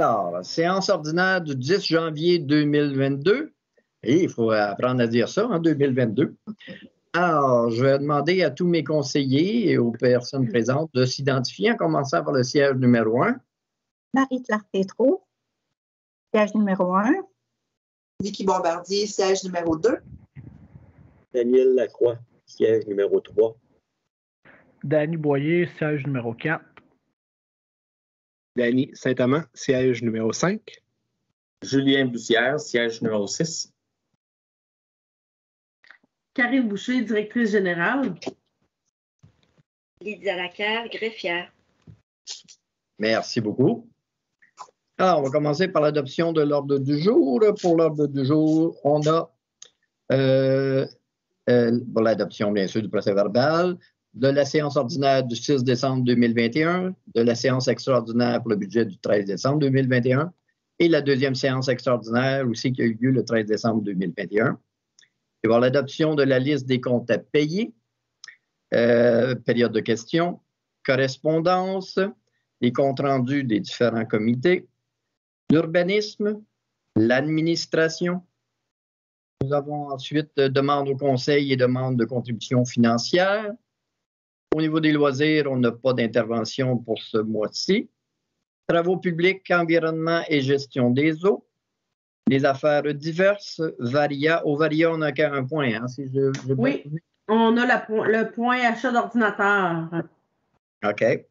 Alors, séance ordinaire du 10 janvier 2022. Et il faut apprendre à dire ça, hein, 2022. Alors, je vais demander à tous mes conseillers et aux personnes présentes de s'identifier, en commençant par le siège numéro 1. Marie-Claire Tétrault, siège numéro 1. Vicky Bombardier, siège numéro 2. Daniel Lacroix, siège numéro 3. Danny Boyer, siège numéro 4. Danny Saint-Amand, siège numéro 5. Julien Bussière, siège numéro 6. Karine Boucher, directrice générale. Lydia Lacaire, greffière. Merci beaucoup. Alors, on va commencer par l'adoption de l'ordre du jour. Pour l'ordre du jour, on a pour l'adoption, bien sûr, du procès-verbal, de la séance ordinaire du 6 décembre 2021, de la séance extraordinaire pour le budget du 13 décembre 2021 et la deuxième séance extraordinaire aussi qui a eu lieu le 13 décembre 2021. Il va y avoir l'adoption de la liste des comptes à payer, période de questions, correspondance, les comptes rendus des différents comités, l'urbanisme, l'administration. Nous avons ensuite demande au conseil et demande de contribution financière. Au niveau des loisirs, on n'a pas d'intervention pour ce mois-ci. Travaux publics, environnement et gestion des eaux. Les affaires diverses, Varia. Au Varia, on n'a qu'un point. Hein, si oui, on a le point achat d'ordinateur. OK.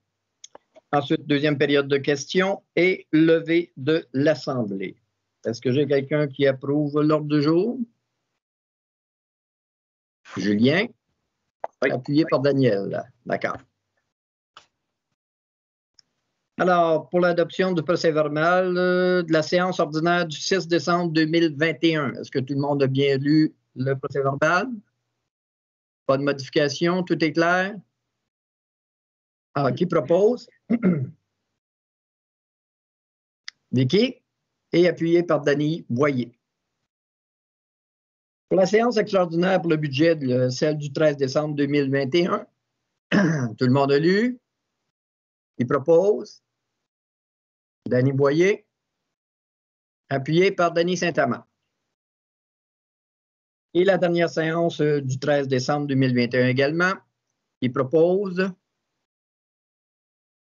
Ensuite, deuxième période de questions et levée de l'Assemblée. Est-ce que j'ai quelqu'un qui approuve l'ordre du jour? Julien? Oui. Appuyé par Daniel. D'accord. Alors, pour l'adoption du procès-verbal de la séance ordinaire du 6 décembre 2021, est-ce que tout le monde a bien lu le procès-verbal? Pas de modification, tout est clair? Alors, qui propose? Vicky? Et appuyé par Danny Boyer. Pour la séance extraordinaire pour le budget, celle du 13 décembre 2021, tout le monde a lu? Qui propose? Danny Boyer, appuyé par Danny Saint-Amand. Et la dernière séance du 13 décembre 2021 également, qui propose?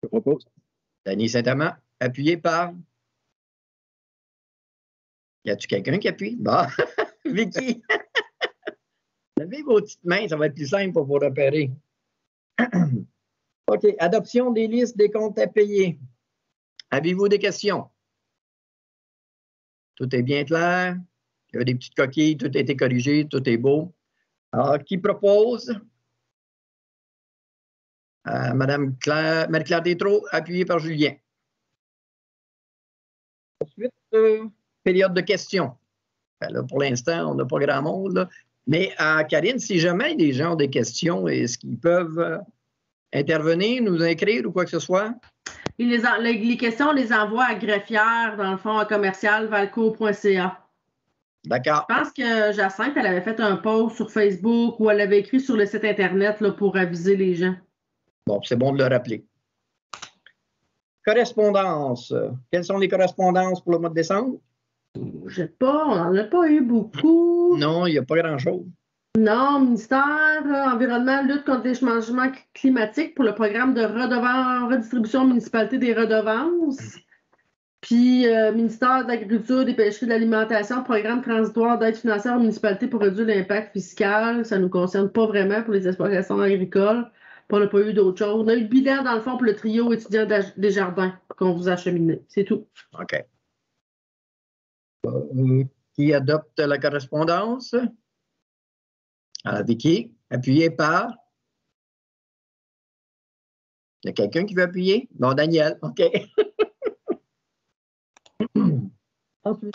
Je propose. Danny Saint-Amand, appuyé par? Y a-t-il quelqu'un qui appuie? Bon, Vicky. Levez vos petites mains, ça va être plus simple pour vous repérer. OK, adoption des listes des comptes à payer. Avez-vous des questions? Tout est bien clair? Il y a des petites coquilles, tout a été corrigé, tout est beau. Alors, qui propose? Marie-Claire Tétrault, appuyée par Julien. Ensuite, période de questions. Ben là, pour l'instant, on n'a pas grand monde. Là. Mais Karine, si jamais les gens ont des questions, est-ce qu'ils peuvent intervenir, nous écrire ou quoi que ce soit? Les questions, on les envoie à greffière, dans le fond, à commercial.valco.ca. D'accord. Je pense que Jacinthe, elle avait fait un post sur Facebook ou elle avait écrit sur le site Internet là, pour aviser les gens. Bon, c'est bon de le rappeler. Correspondance. Quelles sont les correspondances pour le mois de décembre? Je sais pas, on n'en a pas eu beaucoup. Non, il n'y a pas grand-chose. Non, ministère, environnement, lutte contre les changements climatiques pour le programme de redistribution municipalité des redevances. Puis, ministère de l'Agriculture, des Pêcheries, de l'Alimentation, programme transitoire d'aide financière aux municipalités pour réduire l'impact fiscal. Ça ne nous concerne pas vraiment pour les exploitations agricoles. Puis on n'a pas eu d'autres choses. On a eu le bilan, dans le fond, pour le trio étudiant des jardins qu'on vous a acheminé. C'est tout. OK. Qui adopte la correspondance? Vicky, appuyé par? Il y a quelqu'un qui veut appuyer? Non, Daniel, OK. Ensuite,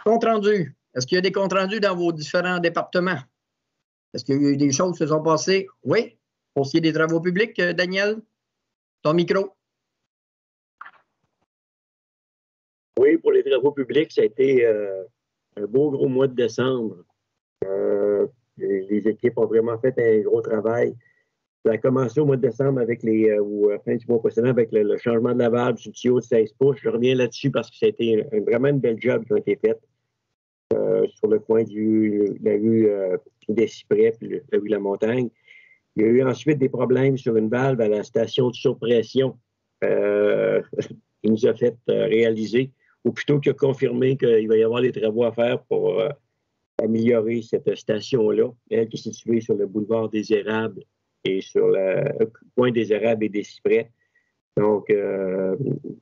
compte rendu. Est-ce qu'il y a des comptes rendus dans vos différents départements? Est-ce qu'il y a eu des choses qui se sont passées? Oui. Pour ce qui est des travaux publics, Daniel? Ton micro. Oui, pour les travaux publics, ça a été un beau gros mois de décembre. Les équipes ont vraiment fait un gros travail. Ça a commencé au mois de décembre avec ou fin du mois précédent avec le changement de la valve du tuyau de 16 pouces. Je reviens là-dessus parce que ça a été vraiment une belle job qui a été faite sur le coin de la rue des Cyprès puis la rue de la Montagne. Il y a eu ensuite des problèmes sur une valve à la station de surpression qui nous a fait réaliser, ou plutôt qu'il a confirmé qu'il va y avoir des travaux à faire pour améliorer cette station-là, elle qui est située sur le boulevard des Érables et sur le coin des Érables et des Cyprès. Donc,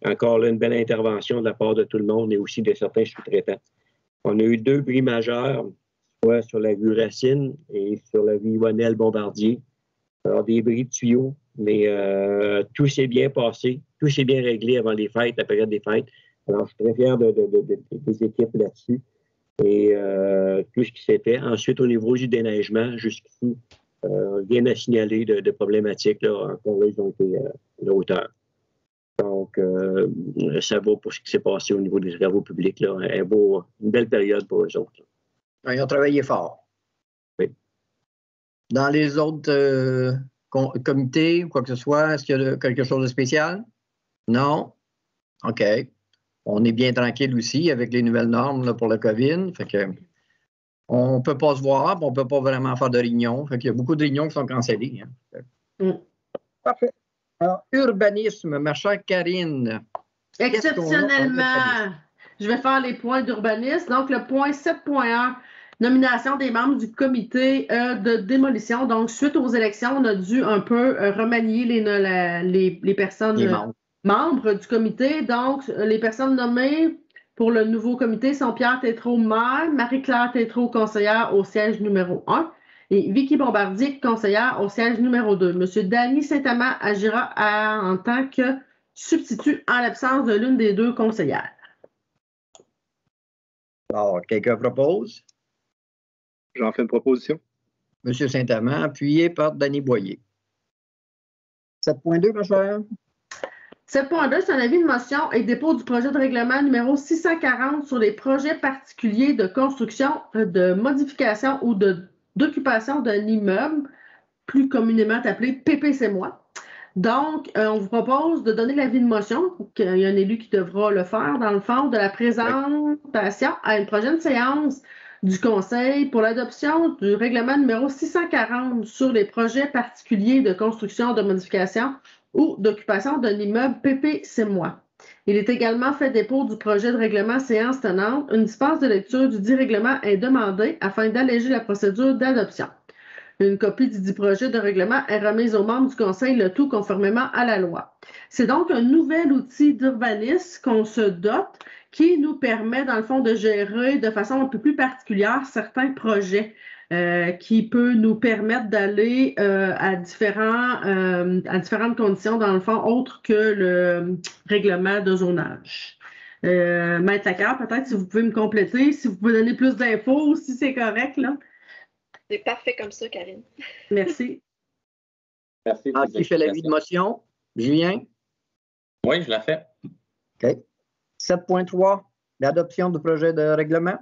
encore là, une belle intervention de la part de tout le monde et aussi de certains sous-traitants. On a eu 2 bris majeurs, soit sur la rue Racine et sur la rue Yvonnel-Bombardier. Alors, des bris de tuyaux, mais tout s'est bien passé, tout s'est bien réglé avant les fêtes, la période des fêtes. Alors, je suis très fier des équipes là-dessus et tout ce qui s'est fait. Ensuite, au niveau du déneigement, jusqu'ici, rien à signaler de problématiques. Là. Encore là, ils ont été à la hauteur. Donc, ça va pour ce qui s'est passé au niveau des travaux publics. Là. Une belle période pour eux autres. Là. Ils ont travaillé fort. Oui. Dans les autres comités ou quoi que ce soit, est-ce qu'il y a quelque chose de spécial? Non? OK. On est bien tranquille aussi avec les nouvelles normes là, pour le COVID. Fait que on ne peut pas se voir, on ne peut pas vraiment faire de réunions. Fait qu'il y a beaucoup de réunions qui sont cancellées. Hein. Parfait. Alors, urbanisme, ma chère Karine. Exceptionnellement, je vais faire les points d'urbanisme. Donc, le point 7.1, nomination des membres du comité de démolition. Donc, suite aux élections, on a dû un peu remanier les personnes membres du comité. Donc, les personnes nommées pour le nouveau comité sont Pierre Tétrault, maire, Marie-Claire Tétrault, conseillère au siège numéro 1, et Vicky Bombardier, conseillère au siège numéro 2. Monsieur Danny Saint-Amand agira en tant que substitut en l'absence de l'une des 2 conseillères. Alors, quelqu'un propose? J'en fais une proposition. Monsieur Saint-Amand, appuyé par Danny Boyer. 7.2, ma chère. 7.2, c'est un avis de motion et dépôt du projet de règlement numéro 640 sur les projets particuliers de construction, de modification ou d'occupation d'un immeuble, plus communément appelé PPC-moi. Donc, on vous propose de donner l'avis de motion. Il y a un élu qui devra le faire, dans le fond, de la présentation à une prochaine séance du Conseil pour l'adoption du règlement numéro 640 sur les projets particuliers de construction, de modification ou d'occupation d'un immeuble PPC-moi. Il est également fait dépôt du projet de règlement séance tenante. Une dispense de lecture du dit règlement est demandée afin d'alléger la procédure d'adoption. Une copie du dit projet de règlement est remise aux membres du Conseil, le tout conformément à la loi. C'est donc un nouvel outil d'urbanisme qu'on se dote qui nous permet, dans le fond, de gérer de façon un peu plus particulière certains projets qui peut nous permettre d'aller à différentes conditions, dans le fond, autres que le règlement de zonage. Maître Lacarre, peut-être si vous pouvez me compléter, si vous pouvez donner plus d'infos, si c'est correct, là. C'est parfait comme ça, Karine. Merci. Merci. Qui fait l'avis de motion? Julien? Oui, je la fais. OK. 7.3, l'adoption du projet de règlement.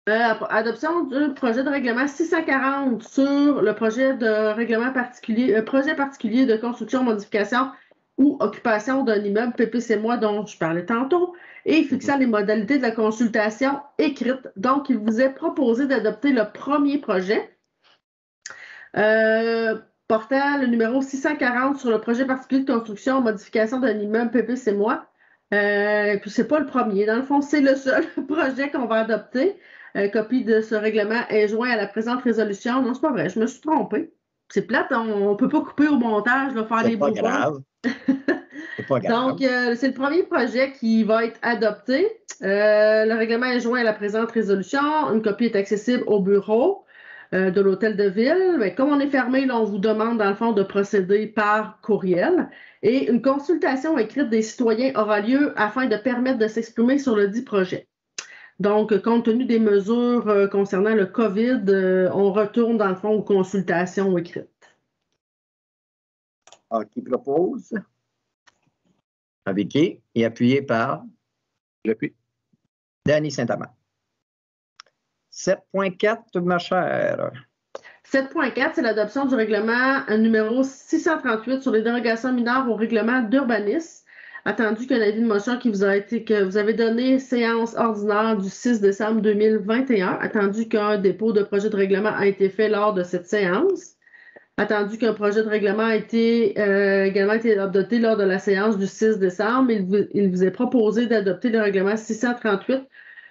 Adoption du projet de règlement 640 sur le projet de règlement particulier, projet particulier de construction, modification ou occupation d'un immeuble PPC-moi dont je parlais tantôt, et fixant les modalités de la consultation écrite. Donc, il vous est proposé d'adopter le premier projet portant le numéro 640 sur le projet particulier de construction, modification d'un immeuble PPC-moi. Puis c'est pas le premier. Dans le fond, c'est le seul projet qu'on va adopter. Copie de ce règlement est joint à la présente résolution. Non, c'est pas vrai, je me suis trompée. C'est plate, on ne peut pas couper au montage, là, faire des beaux points. C'est pas grave. Donc, c'est le premier projet qui va être adopté. Le règlement est joint à la présente résolution. Une copie est accessible au bureau de l'hôtel de ville. Mais comme on est fermé, là, on vous demande, dans le fond, de procéder par courriel. Et une consultation écrite des citoyens aura lieu afin de permettre de s'exprimer sur le dit projet. Donc, compte tenu des mesures concernant le COVID, on retourne, dans le fond, aux consultations écrites. Alors, qui propose? Avec qui? Et appuyé par? J'appuie. Danny Saint-Amand. 7.4, ma chère. 7.4, c'est l'adoption du règlement numéro 638 sur les dérogations mineures au règlement d'urbanisme. Attendu qu'un avis de motion que vous avez donné séance ordinaire du 6 décembre 2021, attendu qu'un dépôt de projet de règlement a été fait lors de cette séance, attendu qu'un projet de règlement a également été adopté lors de la séance du 6 décembre, il vous est proposé d'adopter le règlement 638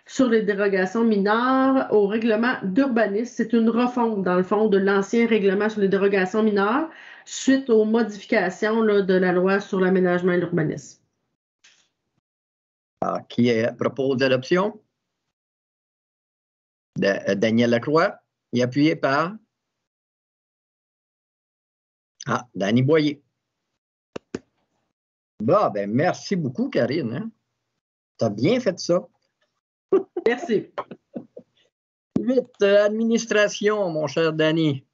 sur les dérogations mineures au règlement d'urbanisme. C'est une refonte, dans le fond, de l'ancien règlement sur les dérogations mineures suite aux modifications de la loi sur l'aménagement et l'urbanisme. Alors, qui propose l'adoption? Daniel Lacroix, et appuyé par Dany Boyer. Bon, ben merci beaucoup, Karine. Hein? Tu as bien fait ça. Merci. 8, administration, mon cher Dany.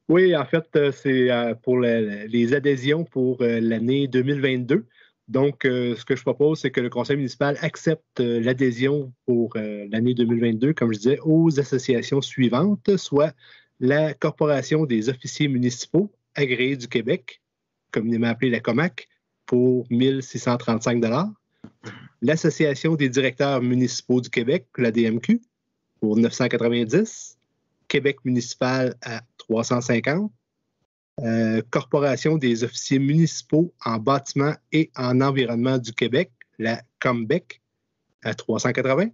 Oui, en fait, c'est pour les adhésions pour l'année 2022. Donc, ce que je propose, c'est que le conseil municipal accepte l'adhésion pour l'année 2022, comme je disais, aux associations suivantes, soit la Corporation des officiers municipaux agréés du Québec, communément appelée la COMAC, pour 1 635 $. L'Association des directeurs municipaux du Québec, la DMQ, pour 990 $. Québec municipal à 350 $. Corporation des officiers municipaux en bâtiment et en environnement du Québec, la COMBEC, à 380 $.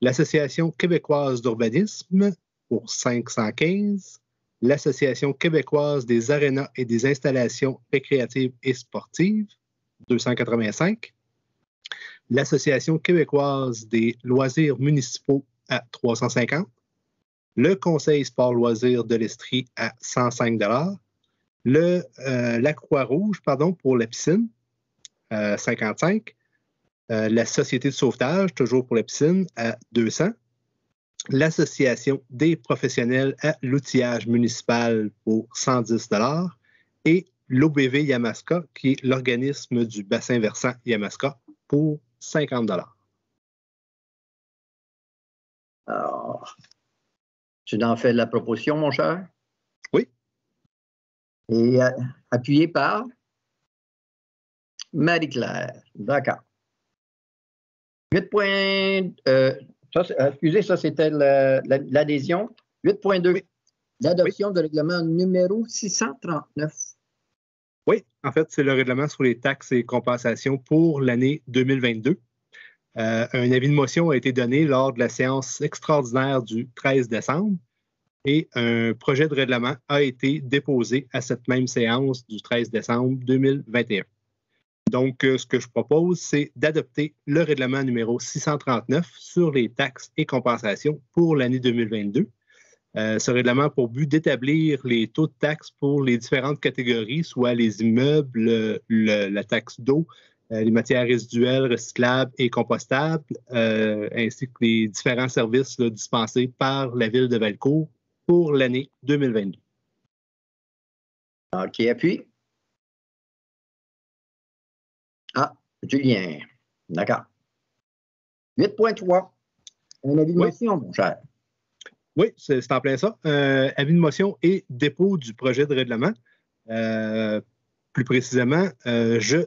L'Association québécoise d'urbanisme pour 515 $. L'Association québécoise des arénas et des installations récréatives et sportives, 285 $. L'Association québécoise des loisirs municipaux à 350 $. Le Conseil sport-loisirs de l'Estrie à 105 $. La Croix-Rouge, pour la piscine, 55 $. La Société de sauvetage, toujours pour la piscine, à 200 $. L'Association des professionnels à l'outillage municipal pour 110 $. Et l'OBV Yamaska, qui est l'organisme du bassin versant Yamaska, pour 50 $. Alors, tu en fais la proposition, mon cher? Oui. Et appuyé par Marie-Claire. D'accord. 8 points. Excusez, ça, c'était l'adhésion. 8.2. Oui. L'adoption de règlement numéro 639. Oui, en fait, c'est le règlement sur les taxes et compensations pour l'année 2022. Un avis de motion a été donné lors de la séance extraordinaire du 13 décembre et un projet de règlement a été déposé à cette même séance du 13 décembre 2021. Donc, ce que je propose, c'est d'adopter le règlement numéro 639 sur les taxes et compensations pour l'année 2022. Ce règlement a pour but d'établir les taux de taxes pour les différentes catégories, soit les immeubles, la taxe d'eau, les matières résiduelles, recyclables et compostables, ainsi que les différents services dispensés par la Ville de Valcourt pour l'année 2022. OK, appuie. Julien. D'accord. 8.3. Un avis de motion, mon cher. Oui, c'est en plein ça. Avis de motion et dépôt du projet de règlement. Plus précisément,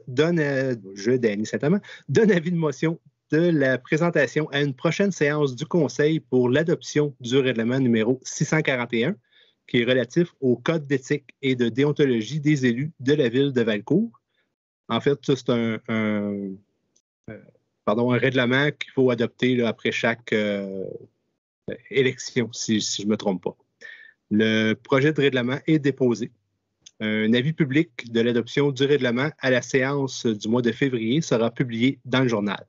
Dany Saint-Amand, donne avis de motion de la présentation à une prochaine séance du Conseil pour l'adoption du règlement numéro 641, qui est relatif au Code d'éthique et de déontologie des élus de la Ville de Valcourt. En fait, ça, c'est un règlement qu'il faut adopter là, après chaque élection, si je ne me trompe pas. Le projet de règlement est déposé. Un avis public de l'adoption du règlement à la séance du mois de février sera publié dans le journal.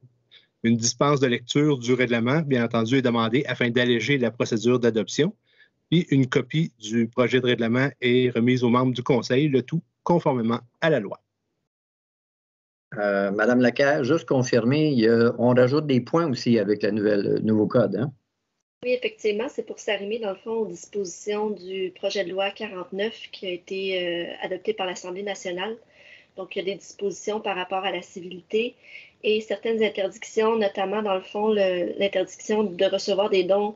Une dispense de lecture du règlement, bien entendu, est demandée afin d'alléger la procédure d'adoption. Puis une copie du projet de règlement est remise aux membres du Conseil, le tout conformément à la loi. Madame Lacaire, juste confirmer, on rajoute des points aussi avec le nouveau code. Hein? Oui, effectivement, c'est pour s'arrimer, dans le fond, aux dispositions du projet de loi 49 qui a été adopté par l'Assemblée nationale. Donc, il y a des dispositions par rapport à la civilité et certaines interdictions, notamment, dans le fond, l'interdiction de recevoir des dons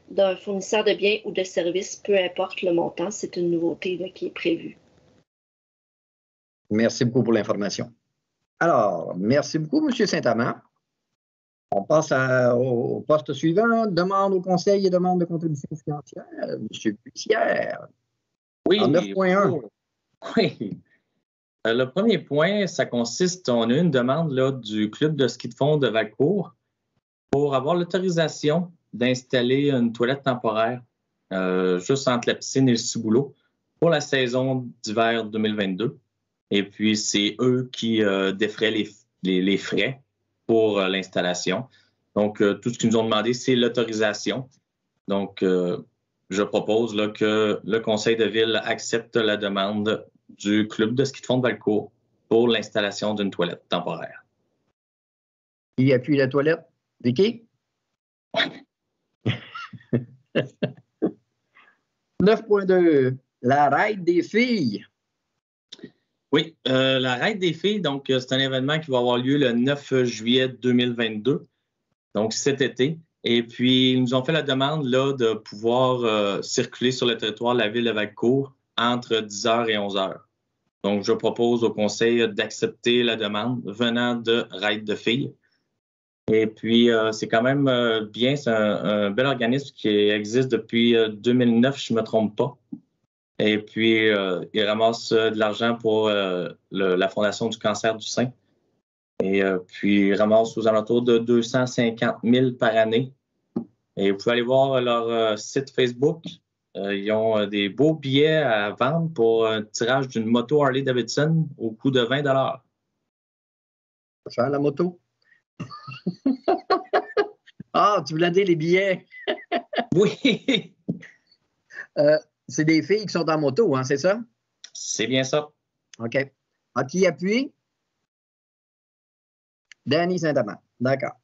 d'un fournisseur de biens ou de services, peu importe le montant. C'est une nouveauté là, qui est prévue. Merci beaucoup pour l'information. Alors, merci beaucoup, M. Saint-Amand. On passe au poste suivant. Demande au conseil et demande de contribution financière. M. Bussière. Oui. En 9.1. Oui. Le premier point, ça consiste, on a une demande là, du club de ski de fond de Valcourt pour avoir l'autorisation d'installer une toilette temporaire juste entre la piscine et le ciboulot pour la saison d'hiver 2022. Et puis, c'est eux qui défraient les frais pour l'installation. Donc, tout ce qu'ils nous ont demandé, c'est l'autorisation. Donc, je propose là, que le conseil de ville accepte la demande du club de ski de fond de Valcourt pour l'installation d'une toilette temporaire. Qui appuie la toilette? Vicky? 9.2. La ride des filles. Oui, la Raid des filles, donc c'est un événement qui va avoir lieu le 9 juillet 2022, donc cet été. Et puis, ils nous ont fait la demande là, de pouvoir circuler sur le territoire de la ville de Valcourt entre 10h et 11h. Donc, je propose au conseil d'accepter la demande venant de Raid de filles. Et puis, c'est quand même bien, c'est un bel organisme qui existe depuis 2009, je ne me trompe pas. Et puis, il ramasse de l'argent pour la Fondation du cancer du sein. Et puis, il ramasse aux alentours de 250 000 par année. Et vous pouvez aller voir leur site Facebook. Ils ont des beaux billets à vendre pour un tirage d'une moto Harley-Davidson au coût de 20 $. Cher la moto? Ah, tu voulais dire les billets? Oui! C'est des filles qui sont en moto, hein, c'est ça? C'est bien ça. OK. À qui appuie? Danny Saint-Amand. D'accord.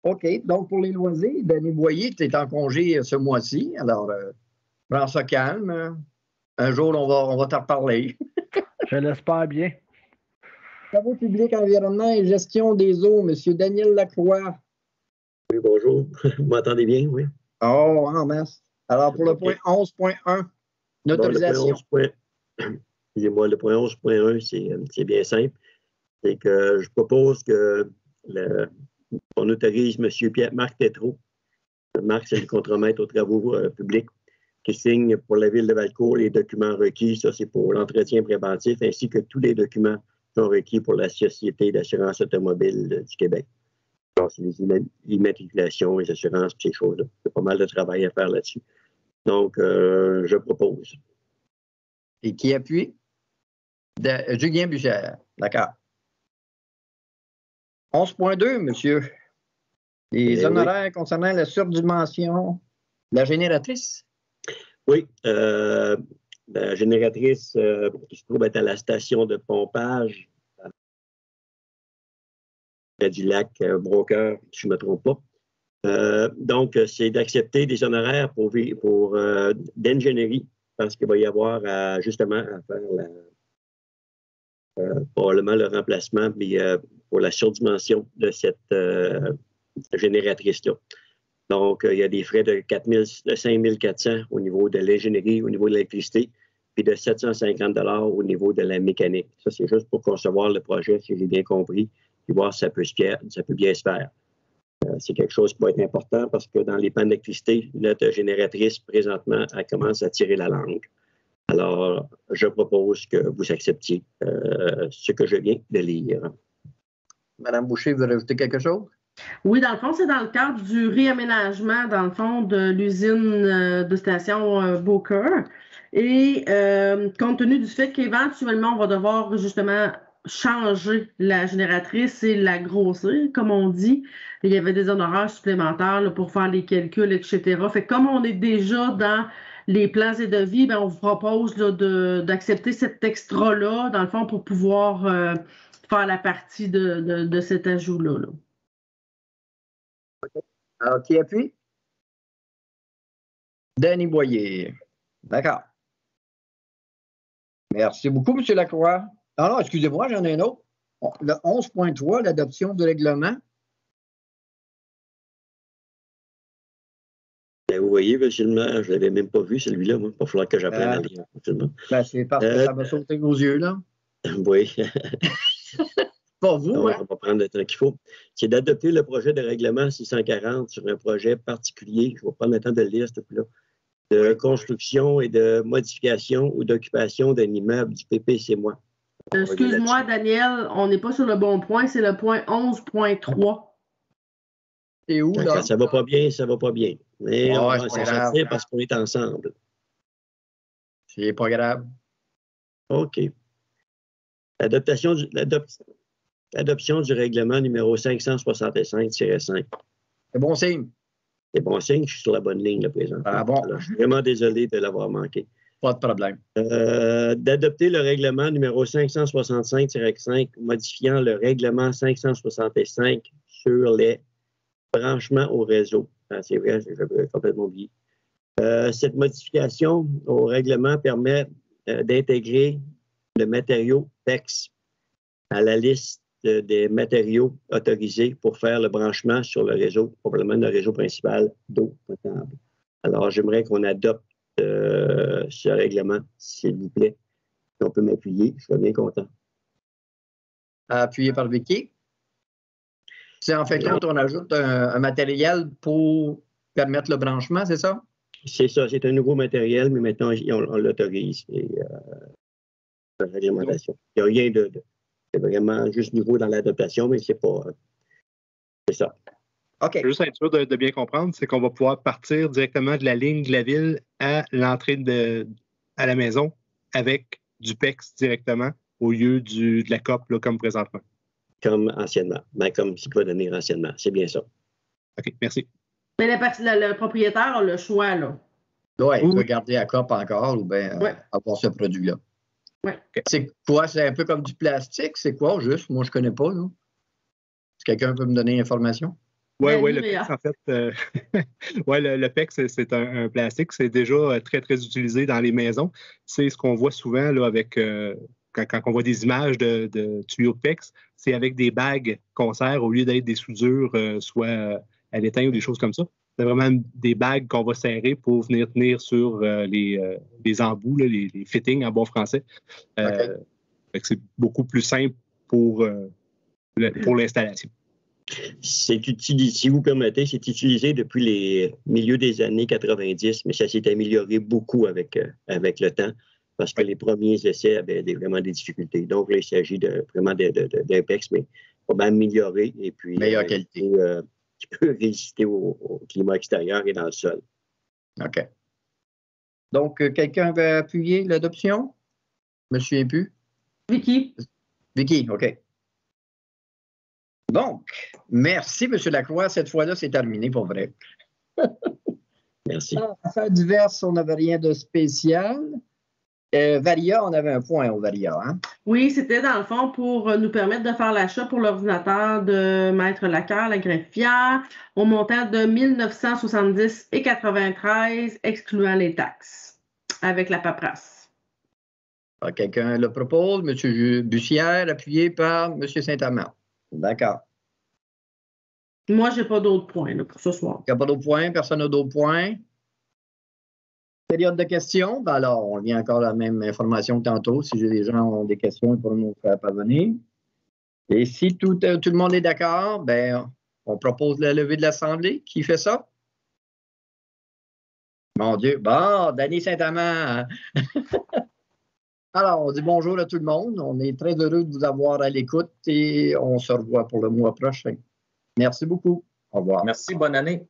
OK. Donc, pour les loisirs, Danny Boyer, tu es en congé ce mois-ci. Alors, prends ça calme. Un jour, on va t'en reparler. Je l'espère bien. Travaux publics, environnement et gestion des eaux, M. Daniel Lacroix. Oui, bonjour. Vous m'entendez bien, oui? Oh, en masse. Alors, pour le point 11.1, l'autorisation. Excusez-moi, le point 11.1, c'est bien simple. C'est que je propose qu'on autorise M. Marc Tétrault. Marc, c'est le contremaître aux travaux publics, qui signe pour la Ville de Valcourt les documents requis. Ça, c'est pour l'entretien préventif, ainsi que tous les documents sont requis pour la Société d'assurance automobile du Québec. Alors, c'est les immatriculations, les assurances, ces choses-là. Il y a pas mal de travail à faire là-dessus. Donc, je propose. Et qui appuie? Julien Bussière. D'accord. 11.2, monsieur. Les honoraires concernant la surdimension de la génératrice. Oui. La génératrice qui se trouve être à la station de pompage près du lac Broker, si je ne me trompe pas. Donc, c'est d'accepter des honoraires pour d'ingénierie, parce qu'il va y avoir justement à faire probablement le remplacement puis, pour la surdimension de cette génératrice-là. Donc, il y a des frais de 5 400 au niveau de l'ingénierie, au niveau de l'électricité, puis de 750 $ au niveau de la mécanique. Ça, c'est juste pour concevoir le projet, si j'ai bien compris, puis voir si ça peut bien se faire. C'est quelque chose qui va être important parce que dans les pannes d'électricité, notre génératrice, présentement, elle commence à tirer la langue. Alors, je propose que vous acceptiez ce que je viens de lire. Madame Boucher, vous rajouter quelque chose? Oui, dans le fond, c'est dans le cadre du réaménagement, dans le fond, de l'usine de station Beaucoeur. Et compte tenu du fait qu'éventuellement, on va devoir justement changer la génératrice et la grossir, comme on dit. Il y avait des honoraires supplémentaires là, pour faire les calculs, etc. Fait que comme on est déjà dans les plans et devis, ben, on vous propose là, d'accepter cet extra-là, dans le fond, pour pouvoir faire la partie de cet ajout-là. Là. Alors, qui appuie? Danny Boyer. D'accord. Merci beaucoup, M. Lacroix. Ah non, excusez-moi, j'en ai un autre. Le 11.3, l'adoption du règlement. Vous voyez, monsieur le maire, je ne l'avais même pas vu, celui-là. Moi. Il va falloir que j'apprenne à lire. C'est parce que ça m'a sauté aux yeux, là. Oui. Pas vous, Donc, hein? on va prendre le temps qu'il faut. C'est d'adopter le projet de règlement 640 sur un projet particulier. Je vais prendre le temps de le lire, s'il te plaît. De construction et de modification ou d'occupation d'un immeuble du PPC-moi. Excuse-moi, Daniel, on n'est pas sur le bon point, c'est le point 11.3. C'est où, là? Ça va pas bien, ça va pas bien. Mais on va s'en sortir parce qu'on est ensemble. C'est pas grave. OK. L'adoption du règlement numéro 565-5. C'est bon signe. C'est bon signe, je suis sur la bonne ligne, là, présent. Ah bon? Alors, je suis vraiment désolé de l'avoir manqué. Pas de problème. D'adopter le règlement numéro 565-5 modifiant le règlement 565 sur les branchements au réseau. Ah, c'est vrai, j'avais complètement oublié. Cette modification au règlement permet d'intégrer le matériau PEX à la liste des matériaux autorisés pour faire le branchement sur le réseau, probablement le réseau principal d'eau potable. Alors, j'aimerais qu'on adopte ce règlement, s'il vous plaît. Si on peut m'appuyer, je serais bien content. Appuyé par Vicky. C'est en fait quand on ajoute un matériel pour permettre le branchement, c'est ça? C'est ça, c'est un nouveau matériel, mais maintenant, on l'autorise. Et la réglementation. Il n'y a rien de c'est vraiment juste nouveau dans l'adaptation, mais c'est pas. C'est ça. OK. Juste être sûr de bien comprendre, c'est qu'on va pouvoir partir directement de la ligne de la ville à l'entrée à la maison avec du PEX directement au lieu de la COP là, comme présentement. Comme anciennement. Ben, comme ce qu'il va devenir anciennement. C'est bien ça. OK, merci. Mais le propriétaire a le choix, là. Oui, il peut garder la COP encore ou bien avoir ce produit-là. Ouais. C'est quoi? C'est un peu comme du plastique? C'est quoi, juste? Moi, je ne connais pas. Là. Est-ce que quelqu'un peut me donner l'information? Oui, le PEX, en fait, le PEX, c'est un plastique. C'est déjà très, très utilisé dans les maisons. C'est ce qu'on voit souvent là, avec quand on voit des images de tuyaux de PEX, c'est avec des bagues qu'on sert au lieu d'être des soudures, soit à l'étain ou des choses comme ça. C'est vraiment des bagues qu'on va serrer pour venir tenir sur les embouts, là, les fittings en bon français. C'est beaucoup plus simple pour l'installation. C'est utilisé, si vous permettez, c'est utilisé depuis les milieux des années 90, mais ça s'est amélioré beaucoup avec le temps parce que les premiers essais avaient vraiment des difficultés. Donc, là, il s'agit vraiment d'Impex, mais on va améliorer et puis meilleure qualité. Qui peut résister au climat extérieur et dans le sol. OK. Donc, quelqu'un veut appuyer l'adoption? Je ne me souviens plus. Vicky, OK. Donc, merci, M. Lacroix. Cette fois-là, c'est terminé pour vrai. Merci. Affaires diverses, on n'avait rien de spécial. Varia, on avait un point au Varia. Hein? Oui, c'était dans le fond pour nous permettre de faire l'achat pour l'ordinateur de Maître Lacoeur, la greffière, au montant de 1970,93 excluant les taxes, avec la paperasse. Quelqu'un le propose, M. Bussière, appuyé par M. Saint-Amand. D'accord. Moi, je n'ai pas d'autres points là, pour ce soir. Il n'y a pas d'autres points? Personne n'a d'autres points? Période de questions. Ben alors, on vient encore la même information que tantôt. Si les gens ont des questions, ils pourront nous faire parvenir. Et si tout le monde est d'accord, ben, on propose la levée de l'Assemblée. Qui fait ça? Mon Dieu. Bon, Danny Saint-Amand. Alors, on dit bonjour à tout le monde. On est très heureux de vous avoir à l'écoute et on se revoit pour le mois prochain. Merci beaucoup. Au revoir. Merci, bonne année.